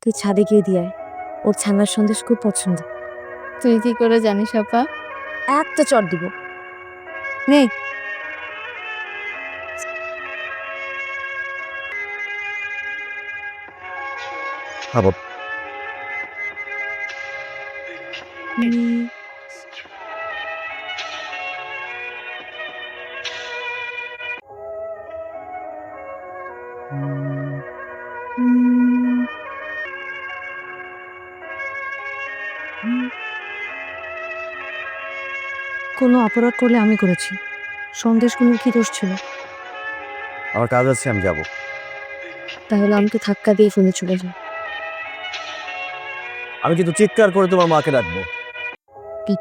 তুই ছাদে গিয়ে দিয়ে আয়। ওর ছানার সন্দেশ খুব পছন্দ। তুই কি করে জানিস আপা? একটা চট দিব। নে। আবো কোনো অপরাধ করলে আমি করেছি। সন্দেশগুলোর কি দোষ ছিল? আমার কাজ আছে, আমি যাব। তাহলে আমাকে ধাক্কা দিয়ে ফেলে চলে যাও। আমি কিন্তু চিৎকার করে তোমার মাকে ডাকবো। কি?